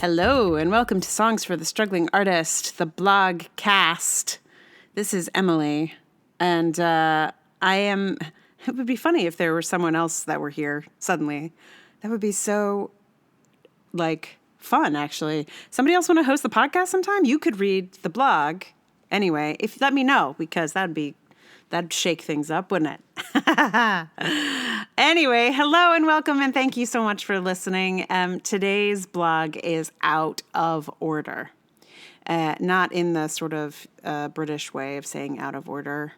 Hello, and welcome to Songs for the Struggling Artist, the blog cast. This is Emily, and it would be funny if there were someone else that were here suddenly. That would be so, fun, actually. Somebody else want to host the podcast sometime? You could read the blog. Anyway, let me know, because that'd shake things up, wouldn't it? Anyway, hello and welcome, and thank you so much for listening. Today's blog is out of order. Not in the sort of British way of saying out of order.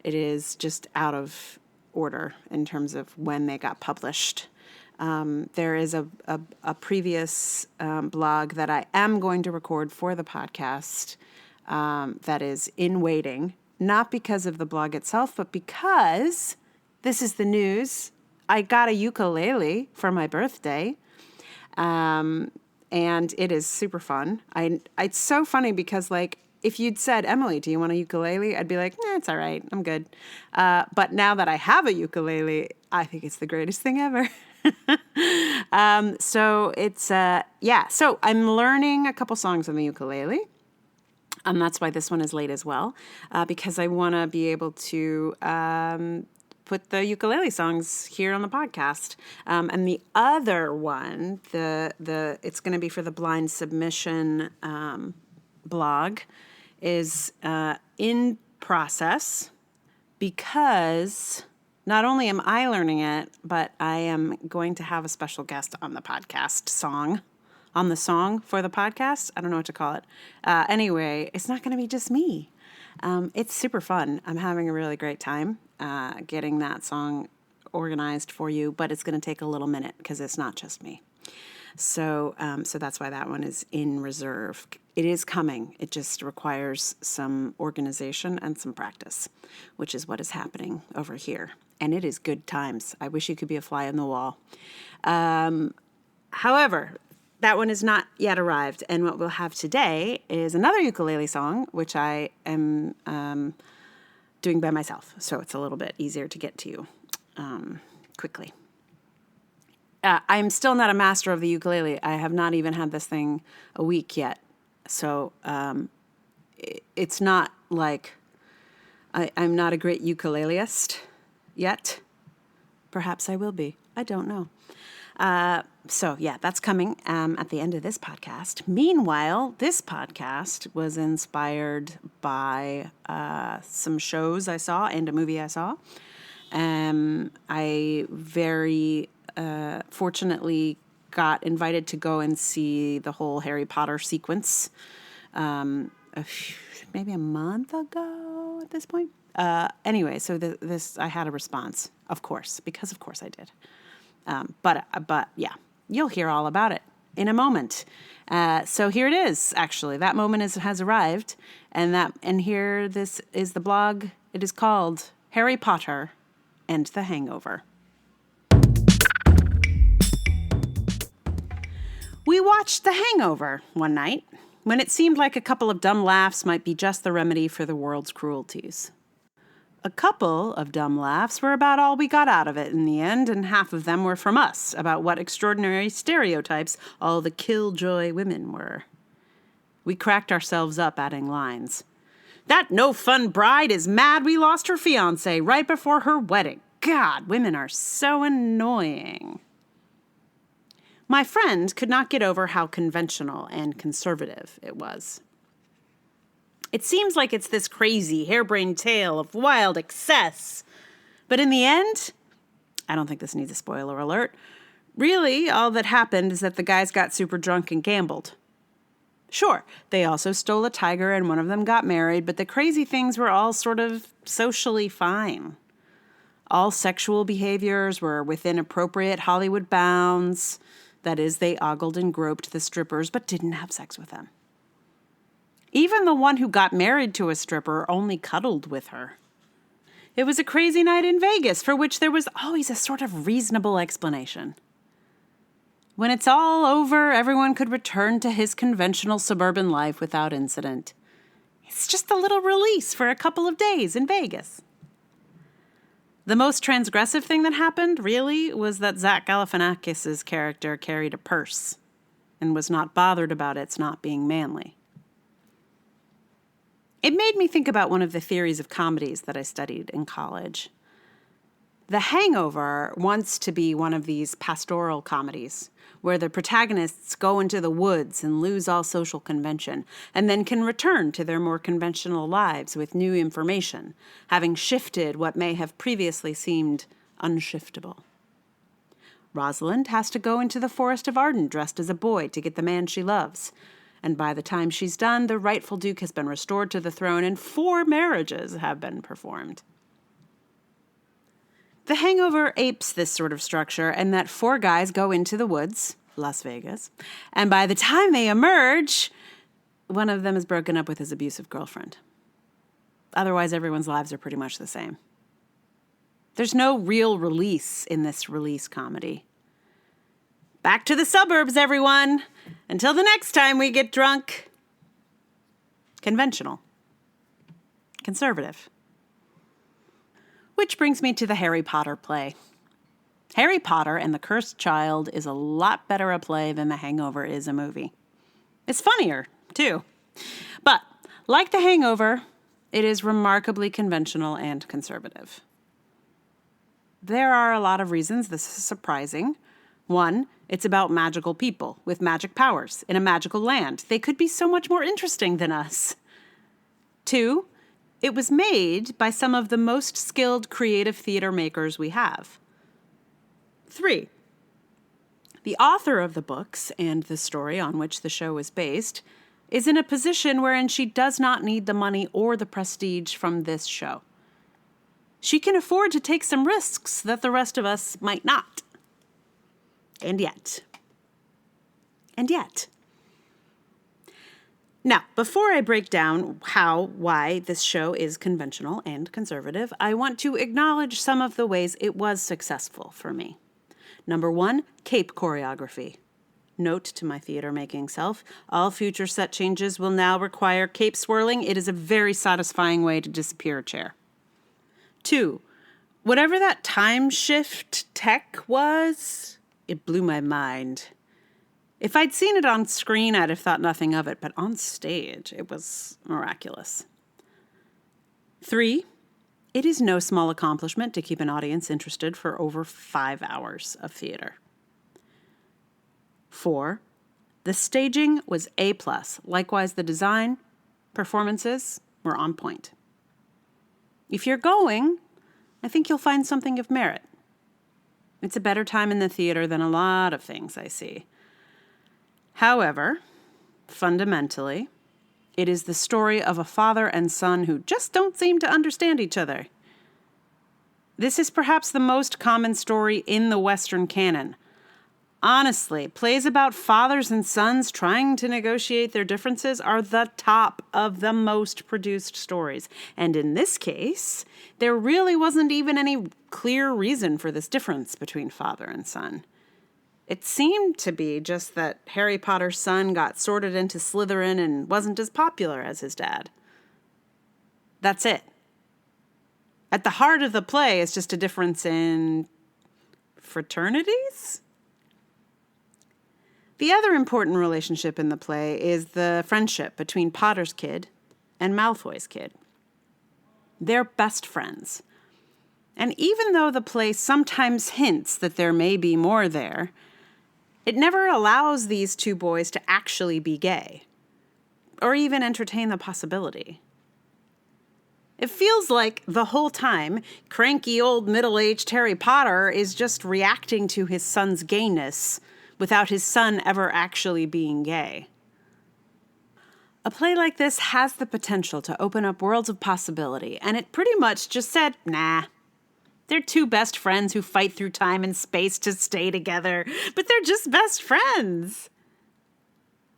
It is just out of order in terms of when they got published. There is a previous blog that I am going to record for the podcast that is in waiting. Not because of the blog itself, but because this is the news. I got a ukulele for my birthday, and it is super fun. It's so funny because, if you'd said, Emily, do you want a ukulele? I'd be like, it's all right. I'm good. But now that I have a ukulele, I think it's the greatest thing ever. So I'm learning a couple songs on the ukulele. That's why this one is late as well, because I want to be able to put the ukulele songs here on the podcast. And the other one, it's going to be for the blind submission blog, is in process, because not only am I learning it, but I am going to have a special guest on the podcast on the song for the podcast. I don't know what to call it. Anyway, it's not going to be just me. It's super fun. I'm having a really great time getting that song organized for you, but it's going to take a little minute because it's not just me. So that's why that one is in reserve. It is coming. It just requires some organization and some practice, which is what is happening over here. And it is good times. I wish you could be a fly on the wall. However, that one is not yet arrived, and what we'll have today is another ukulele song, which I am doing by myself, so it's a little bit easier to get to quickly. I'm still not a master of the ukulele. I have not even had this thing a week yet, so it's not like I'm not a great ukuleleist yet. Perhaps I will be. I don't know. That's coming at the end of this podcast. Meanwhile, this podcast was inspired by some shows I saw and a movie I saw. I very fortunately got invited to go and see the whole Harry Potter sequence maybe a month ago at this point. Anyway, so I had a response, of course, because of course I did. But yeah, you'll hear all about it in a moment. So here it is, actually. That moment has arrived, and here this is the blog. It is called Harry Potter and the Hangover. We watched The Hangover one night when it seemed like a couple of dumb laughs might be just the remedy for the world's cruelties. A couple of dumb laughs were about all we got out of it in the end, and half of them were from us, about what extraordinary stereotypes all the killjoy women were. We cracked ourselves up adding lines. That no-fun bride is mad we lost her fiancé right before her wedding. God, women are so annoying. My friend could not get over how conventional and conservative it was. It seems like it's this crazy, harebrained tale of wild excess. But in the end, I don't think this needs a spoiler alert, really all that happened is that the guys got super drunk and gambled. Sure, they also stole a tiger and one of them got married, but the crazy things were all sort of socially fine. All sexual behaviors were within appropriate Hollywood bounds. That is, they ogled and groped the strippers, but didn't have sex with them. Even the one who got married to a stripper only cuddled with her. It was a crazy night in Vegas for which there was always a sort of reasonable explanation. When it's all over, everyone could return to his conventional suburban life without incident. It's just a little release for a couple of days in Vegas. The most transgressive thing that happened, really, was that Zach Galifianakis' character carried a purse. and was not bothered about its not being manly. It made me think about one of the theories of comedies that I studied in college. The Hangover wants to be one of these pastoral comedies, where the protagonists go into the woods and lose all social convention, and then can return to their more conventional lives with new information, having shifted what may have previously seemed unshiftable. Rosalind has to go into the Forest of Arden dressed as a boy to get the man she loves, and by the time she's done, the rightful Duke has been restored to the throne and 4 marriages have been performed. The Hangover apes this sort of structure in that 4 guys go into the woods, Las Vegas, and by the time they emerge, one of them is broken up with his abusive girlfriend. Otherwise, everyone's lives are pretty much the same. There's no real release in this release comedy. Back to the suburbs, everyone! Until the next time we get drunk. Conventional. Conservative. Which brings me to the Harry Potter play. Harry Potter and the Cursed Child is a lot better a play than The Hangover is a movie. It's funnier, too. But, like The Hangover, it is remarkably conventional and conservative. There are a lot of reasons this is surprising. 1, it's about magical people with magic powers in a magical land. They could be so much more interesting than us. 2, it was made by some of the most skilled creative theater makers we have. 3, the author of the books and the story on which the show is based is in a position wherein she does not need the money or the prestige from this show. She can afford to take some risks that the rest of us might not. And yet. Now, before I break down why this show is conventional and conservative, I want to acknowledge some of the ways it was successful for me. Number 1, cape choreography. Note to my theater-making self, all future set changes will now require cape swirling. It is a very satisfying way to disappear a chair. 2, whatever that time shift tech was, it blew my mind. If I'd seen it on screen, I'd have thought nothing of it, but on stage, it was miraculous. 3, it is no small accomplishment to keep an audience interested for over 5 hours of theater. 4, the staging was A+. Likewise, the design, performances were on point. If you're going, I think you'll find something of merit. It's a better time in the theater than a lot of things I see. However, fundamentally, it is the story of a father and son who just don't seem to understand each other. This is perhaps the most common story in the Western canon. Honestly, plays about fathers and sons trying to negotiate their differences are the top of the most produced stories. And in this case, there really wasn't even any clear reason for this difference between father and son. It seemed to be just that Harry Potter's son got sorted into Slytherin and wasn't as popular as his dad. That's it. At the heart of the play is just a difference in fraternities? The other important relationship in the play is the friendship between Potter's kid and Malfoy's kid. They're best friends. And even though the play sometimes hints that there may be more there, it never allows these 2 boys to actually be gay, or even entertain the possibility. It feels like the whole time, cranky old middle-aged Harry Potter is just reacting to his son's gayness without his son ever actually being gay. A play like this has the potential to open up worlds of possibility, and it pretty much just said, nah. They're 2 best friends who fight through time and space to stay together, but they're just best friends.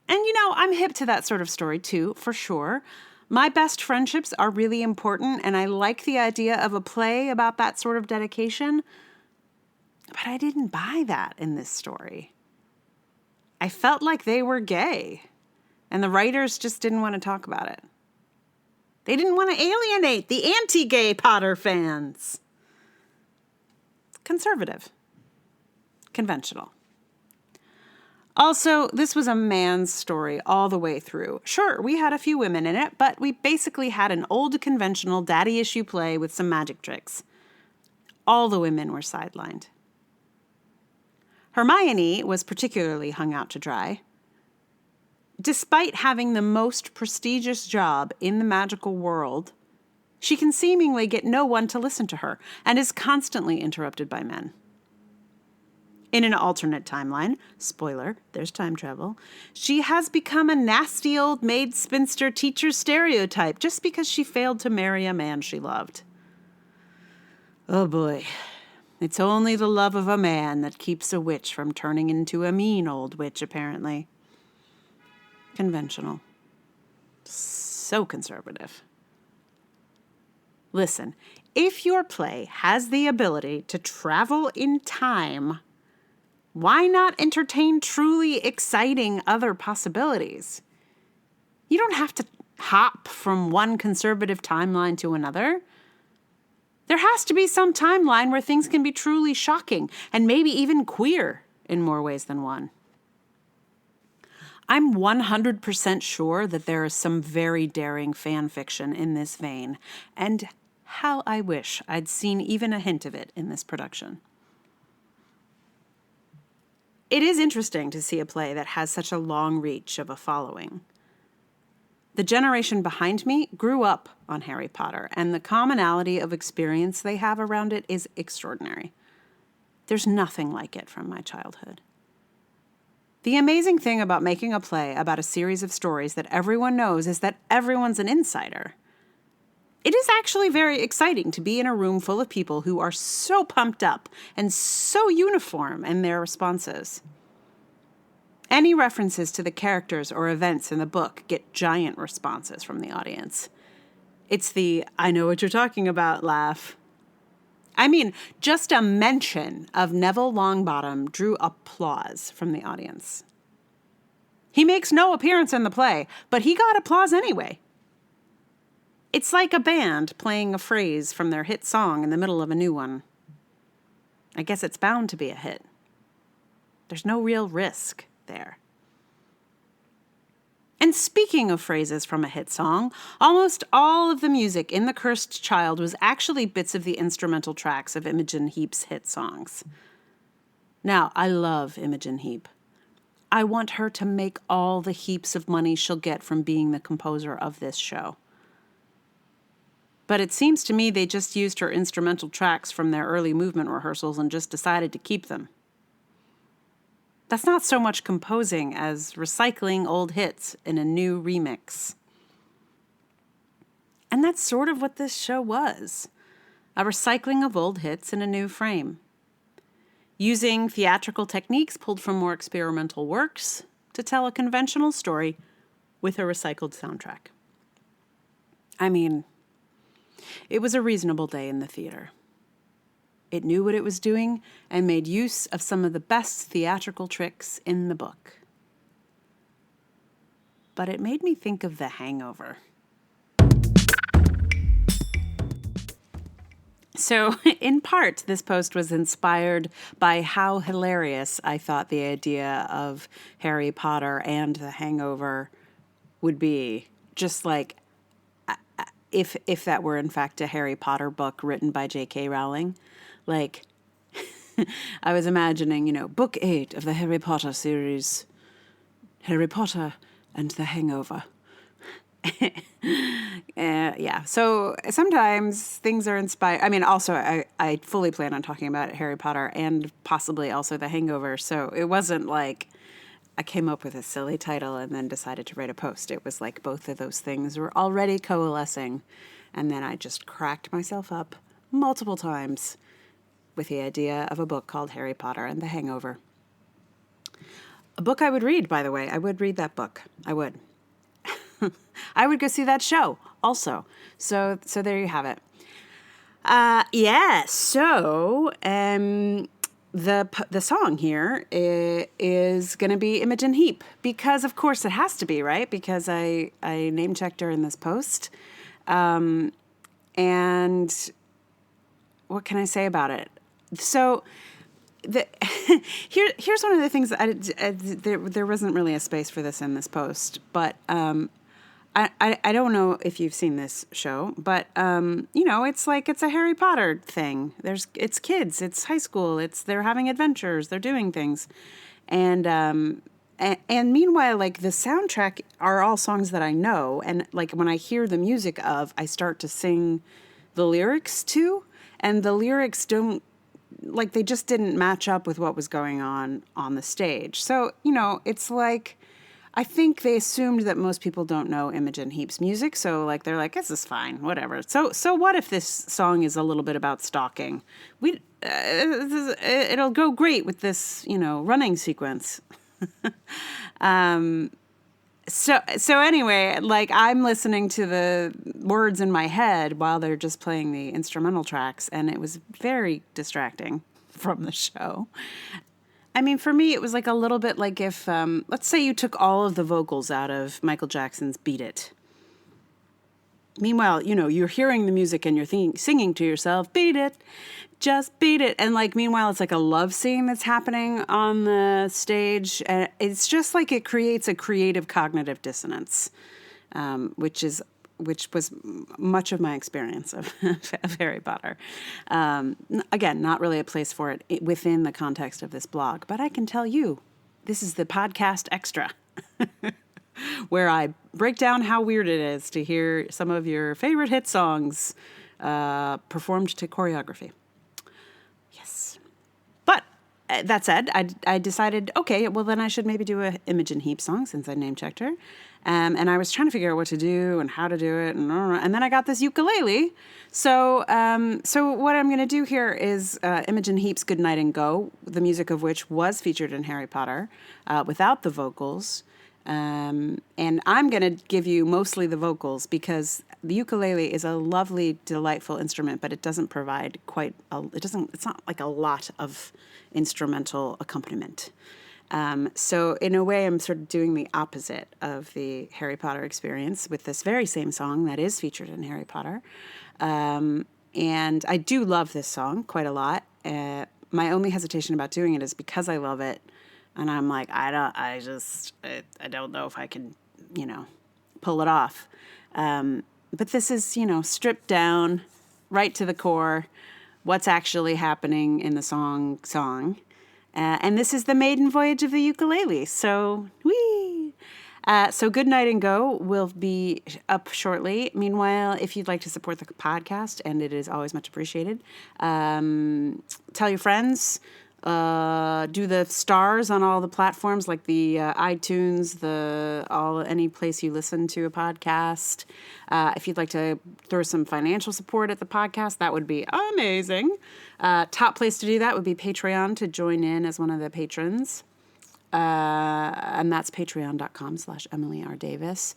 And I'm hip to that sort of story too, for sure. My best friendships are really important, and I like the idea of a play about that sort of dedication, but I didn't buy that in this story. I felt like they were gay, and the writers just didn't want to talk about it. They didn't want to alienate the anti-gay Potter fans. Conservative. Conventional. Also, this was a man's story all the way through. Sure, we had a few women in it, but we basically had an old conventional daddy issue play with some magic tricks. All the women were sidelined. Hermione was particularly hung out to dry. Despite having the most prestigious job in the magical world, she can seemingly get no one to listen to her and is constantly interrupted by men. In an alternate timeline, spoiler, there's time travel, she has become a nasty old maid spinster teacher stereotype just because she failed to marry a man she loved. Oh boy, it's only the love of a man that keeps a witch from turning into a mean old witch, apparently. Conventional. So conservative. Listen, if your play has the ability to travel in time, why not entertain truly exciting other possibilities? You don't have to hop from one conservative timeline to another. There has to be some timeline where things can be truly shocking and maybe even queer in more ways than one. I'm 100% sure that there is some very daring fan fiction in this vein, and how I wish I'd seen even a hint of it in this production. It is interesting to see a play that has such a long reach of a following. The generation behind me grew up on Harry Potter, and the commonality of experience they have around it is extraordinary. There's nothing like it from my childhood. The amazing thing about making a play about a series of stories that everyone knows is that everyone's an insider. It is actually very exciting to be in a room full of people who are so pumped up and so uniform in their responses. Any references to the characters or events in the book get giant responses from the audience. It's the "I know what you're talking about" laugh. I mean, just a mention of Neville Longbottom drew applause from the audience. He makes no appearance in the play, but he got applause anyway. It's like a band playing a phrase from their hit song in the middle of a new one. I guess it's bound to be a hit. There's no real risk there. And speaking of phrases from a hit song, almost all of the music in The Cursed Child was actually bits of the instrumental tracks of Imogen Heap's hit songs. Now, I love Imogen Heap. I want her to make all the heaps of money she'll get from being the composer of this show. But it seems to me they just used her instrumental tracks from their early movement rehearsals and just decided to keep them. That's not so much composing as recycling old hits in a new remix. And that's sort of what this show was. A recycling of old hits in a new frame. Using theatrical techniques pulled from more experimental works to tell a conventional story with a recycled soundtrack. I mean, it was a reasonable day in the theater. It knew what it was doing and made use of some of the best theatrical tricks in the book. But it made me think of The Hangover. So, in part, this post was inspired by how hilarious I thought the idea of Harry Potter and The Hangover would be. Just like if that were in fact a Harry Potter book written by J.K. Rowling. Like, I was imagining, book 8 of the Harry Potter series, Harry Potter and the Hangover. Yeah, so sometimes things are inspired. I mean, also, I fully plan on talking about Harry Potter and possibly also The Hangover, so it wasn't like I came up with a silly title and then decided to write a post. It was like both of those things were already coalescing, and then I just cracked myself up multiple times with the idea of a book called Harry Potter and the Hangover. A book I would read, by the way. I would read that book. I would. I would go see that show also. So there you have it. So the song here is going to be Imogen Heap, because of course it has to be, right? Because I name checked her in this post. And what can I say about it? So here's one of the things that there wasn't really a space for this in this post, but I don't know if you've seen this show, but it's like it's a Harry Potter thing. It's kids, it's high school, they're having adventures, they're doing things, and meanwhile, like the soundtrack are all songs that I know, and like when I hear the music of, I start to sing the lyrics too, and the lyrics don't. Like, they just didn't match up with what was going on the stage. So, it's like, I think they assumed that most people don't know Imogen Heap's music. So, like, they're like, this is fine, whatever. So what if this song is a little bit about stalking? It'll go great with this, running sequence. So anyway, like I'm listening to the words in my head while they're just playing the instrumental tracks, and it was very distracting from the show. I mean, for me, it was like a little bit like if, let's say you took all of the vocals out of Michael Jackson's Beat It. Meanwhile, you're hearing the music and you're singing to yourself, beat it, just beat it. And like, meanwhile, it's like a love scene that's happening on the stage. And it's just like it creates a creative cognitive dissonance, which was much of my experience of Harry Potter. Again, not really a place for it within the context of this blog, but I can tell you, this is the podcast extra. Where I break down how weird it is to hear some of your favorite hit songs performed to choreography. Yes. But that said, I decided, okay, well then I should maybe do a Imogen Heap song since I name-checked her. And I was trying to figure out what to do and how to do it. And then I got this ukulele. So what I'm going to do here is Imogen Heap's Good Night and Go, the music of which was featured in Harry Potter without the vocals. And I'm going to give you mostly the vocals because the ukulele is a lovely, delightful instrument, but it doesn't provide it's not like a lot of instrumental accompaniment. So in a way, I'm sort of doing the opposite of the Harry Potter experience with this very same song that is featured in Harry Potter. And I do love this song quite a lot. My only hesitation about doing it is because I love it. And I'm like, I don't know if I can, pull it off. But this is, stripped down, right to the core, what's actually happening in the song. And this is the maiden voyage of the ukulele. So, whee! So Good Night and Go will be up shortly. Meanwhile, if you'd like to support the podcast, and it is always much appreciated, tell your friends. Do the stars on all the platforms like the iTunes, any place you listen to a podcast. If you'd like to throw some financial support at the podcast, that would be amazing. Top place to do that would be Patreon to join in as one of the patrons. And that's patreon.com/Emily R. Davis.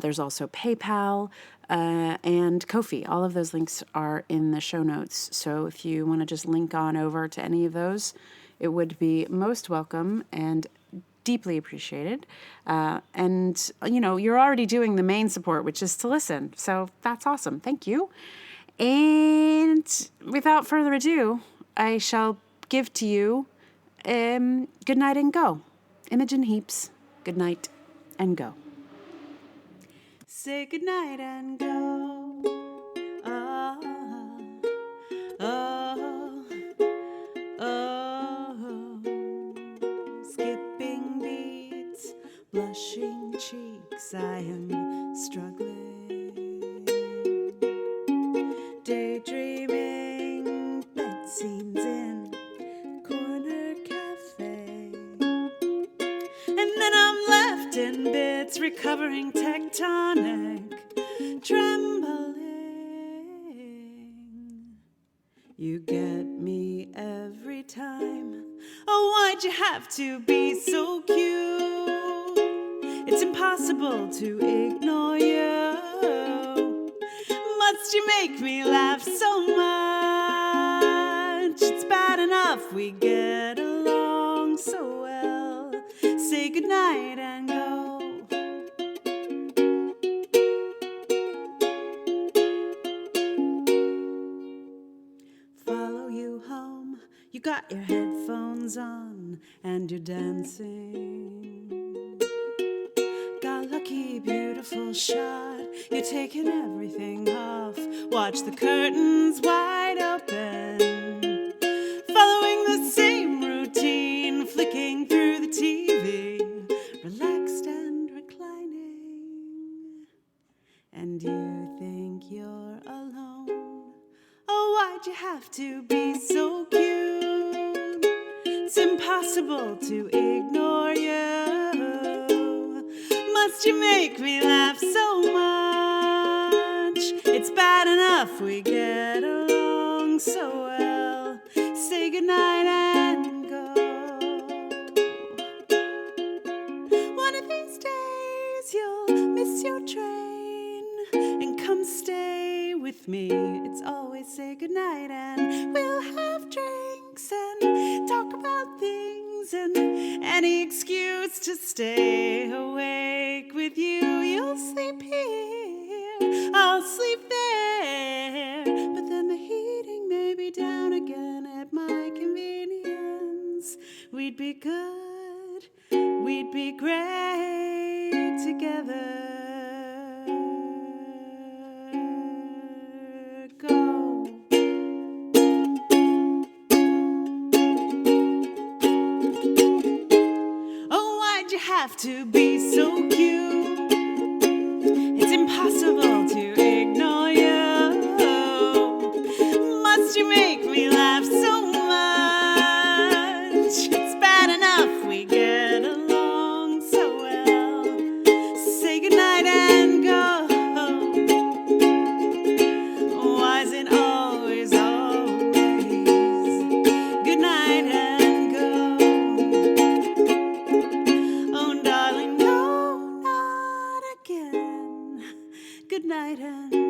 There's also PayPal and Ko-fi. All of those links are in the show notes. So if you want to just link on over to any of those, it would be most welcome and deeply appreciated. And, you're already doing the main support, which is to listen. So that's awesome. Thank you. And without further ado, I shall give to you Good Night and Go. Imogen Heap's Good Night and Go. Say good night and go. Oh, oh, oh. Skipping beats, blushing cheeks, I am struggling. Daydreaming, bed scenes in corner cafe. And then I'm left in bits, recovering tectonic, trembling. You get me every time. Oh, why'd you have to be so cute? It's impossible to ignore you. Must you make me laugh so much? It's bad enough we get along so well. Say goodnight and go. Follow you home. You got your headphones headphones on and you're dancing. Got lucky, beautiful shot. You're taking everything off. Watch the curtains wide open. Following the same routine, flicking through the TV, relaxed and reclining. And you think you're alone. Oh, why'd you have to be so cute? It's impossible to ignore you. Must you make me laugh so much? It's bad enough we get along so well. Say goodnight and go. One of these days you'll miss your train and come stay with me. It's always say goodnight and we'll have drinks and talk about things and any excuse to stay awake with you. You'll sleep here, I'll sleep there, but then the heating may be down again at my convenience. We'd be good, we'd be great together. Go. Oh, why'd you have to be so cute? It's impossible to ignore you. Must you make me laugh so much? It's bad enough we get along so well. Say goodnight and go. Why is it always, always goodnight and go? Oh, darling, no, not again. Good night and